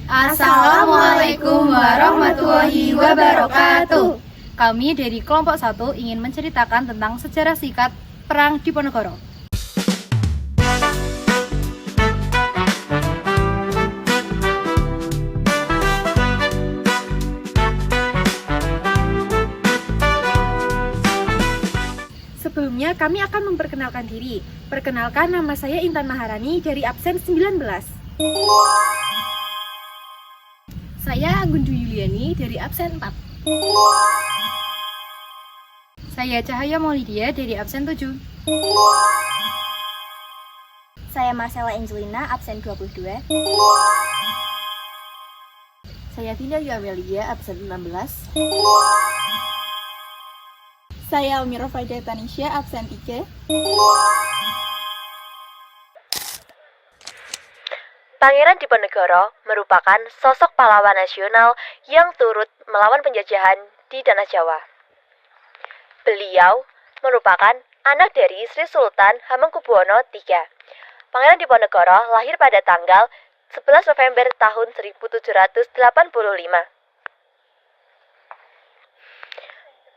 Assalamualaikum warahmatullahi wabarakatuh. Kami dari kelompok 1 ingin menceritakan tentang sejarah singkat Perang Diponegoro. Sebelumnya kami akan memperkenalkan diri. Perkenalkan, nama saya Intan Maharani dari absen 19. Saya Gundu Yuliani dari absen 4. Saya Cahaya Maulidia dari absen 7. Saya Marcella Angelina, absen 22. Saya Tina Yamelia, absen 16. Saya Umiro Faida Tanisha, absen 3. Pangeran Diponegoro merupakan sosok pahlawan nasional yang turut melawan penjajahan di Tanah Jawa. Beliau merupakan anak dari Sri Sultan Hamengkubuwono III. Pangeran Diponegoro lahir pada tanggal 11 November tahun 1785.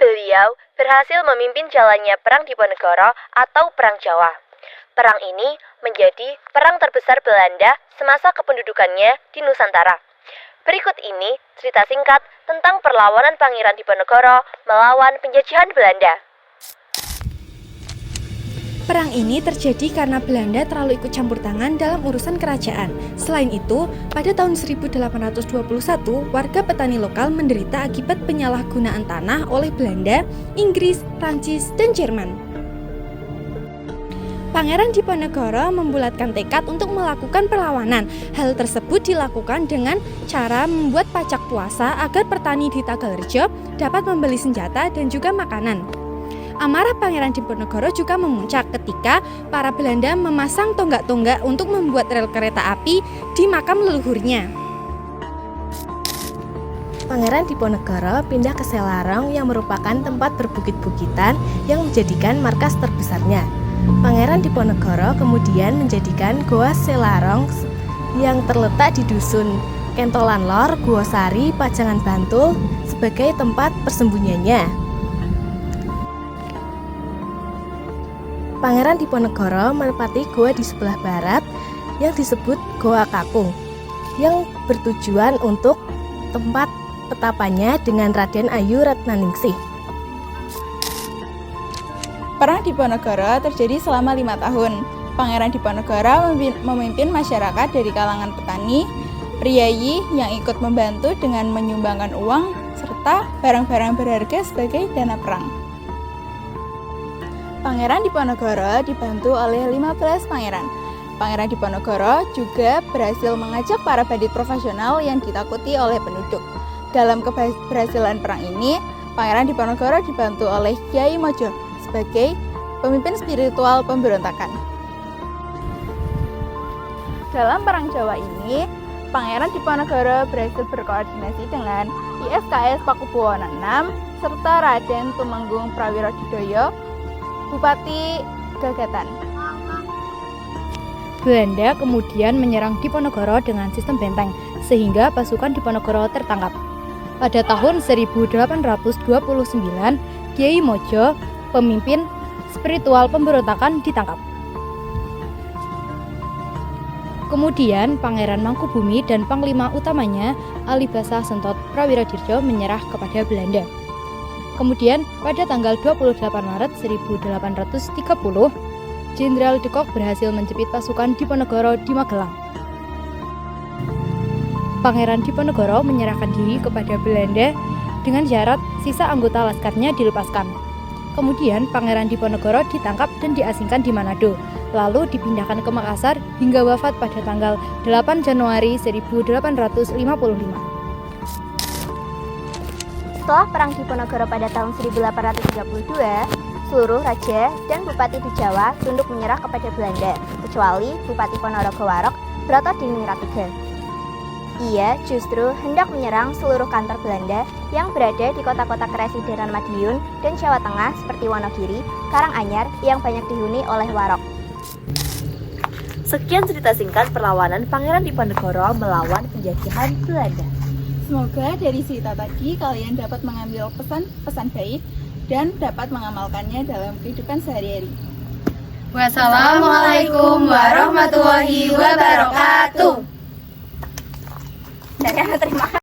Beliau berhasil memimpin jalannya Perang Diponegoro atau Perang Jawa. Perang ini menjadi perang terbesar Belanda semasa kependudukannya di Nusantara. Berikut ini cerita singkat tentang perlawanan Pangeran Diponegoro melawan penjajahan Belanda. Perang ini terjadi karena Belanda terlalu ikut campur tangan dalam urusan kerajaan. Selain itu, pada tahun 1821, warga petani lokal menderita akibat penyalahgunaan tanah oleh Belanda, Inggris, Prancis, dan Jerman. Pangeran Diponegoro membulatkan tekad untuk melakukan perlawanan. Hal tersebut dilakukan dengan cara membuat pajak puasa agar petani di Tagalerejo dapat membeli senjata dan juga makanan. Amarah Pangeran Diponegoro juga memuncak ketika para Belanda memasang tonggak-tonggak untuk membuat rel kereta api di makam leluhurnya. Pangeran Diponegoro pindah ke Selarong yang merupakan tempat berbukit-bukitan yang menjadikan markas terbesarnya. Pangeran Diponegoro kemudian menjadikan Goa Selarong yang terletak di dusun Kentolan Lor, Guosari, Pajangan Bantul sebagai tempat persembunyiannya. Pangeran Diponegoro menempati goa di sebelah barat yang disebut Goa Kakung yang bertujuan untuk tempat petapannya dengan Raden Ayu Ratnaningsih. Perang Diponegoro terjadi selama 5 tahun. Pangeran Diponegoro memimpin masyarakat dari kalangan petani, priayi yang ikut membantu dengan menyumbangkan uang, serta barang-barang berharga sebagai dana perang. Pangeran Diponegoro dibantu oleh 15 pangeran. Pangeran Diponegoro juga berhasil mengajak para bandit profesional yang ditakuti oleh penduduk. Dalam keberhasilan perang ini, Pangeran Diponegoro dibantu oleh Kyai Mojo sebagai pemimpin spiritual pemberontakan. Dalam Perang Jawa ini, Pangeran Diponegoro berhasil berkoordinasi dengan ISKS Pakubuwono VI serta Raden Tumenggung Prawirodidoyo, Bupati Gagatan. Belanda kemudian menyerang Diponegoro dengan sistem benteng, sehingga pasukan Diponegoro tertangkap. Pada tahun 1829, Kyai Mojo, pemimpin spiritual pemberontakan, ditangkap. Kemudian Pangeran Mangkubumi dan Panglima utamanya Alibasa Sentot Prawirodirjo menyerah kepada Belanda. Kemudian pada tanggal 28 Maret 1830, Jenderal de Kock berhasil menjepit pasukan Diponegoro di Magelang. Pangeran Diponegoro menyerahkan diri kepada Belanda dengan syarat sisa anggota laskarnya dilepaskan. Kemudian Pangeran Diponegoro ditangkap dan diasingkan di Manado, lalu dipindahkan ke Makassar hingga wafat pada tanggal 8 Januari 1855. Setelah Perang Diponegoro pada tahun 1832, seluruh raja dan bupati di Jawa tunduk menyerah kepada Belanda, kecuali Bupati Ponorogo Warok, Broto Diningratega. Ia justru hendak menyerang seluruh kantor Belanda yang berada di kota-kota keresidenan Madiun dan Jawa Tengah seperti Wonogiri, Karanganyar yang banyak dihuni oleh Warok. Sekian cerita singkat perlawanan Pangeran Diponegoro melawan penjajahan Belanda. Semoga dari cerita tadi kalian dapat mengambil pesan-pesan baik dan dapat mengamalkannya dalam kehidupan sehari-hari. Wassalamualaikum warahmatullahi wabarakatuh. Terima kasih.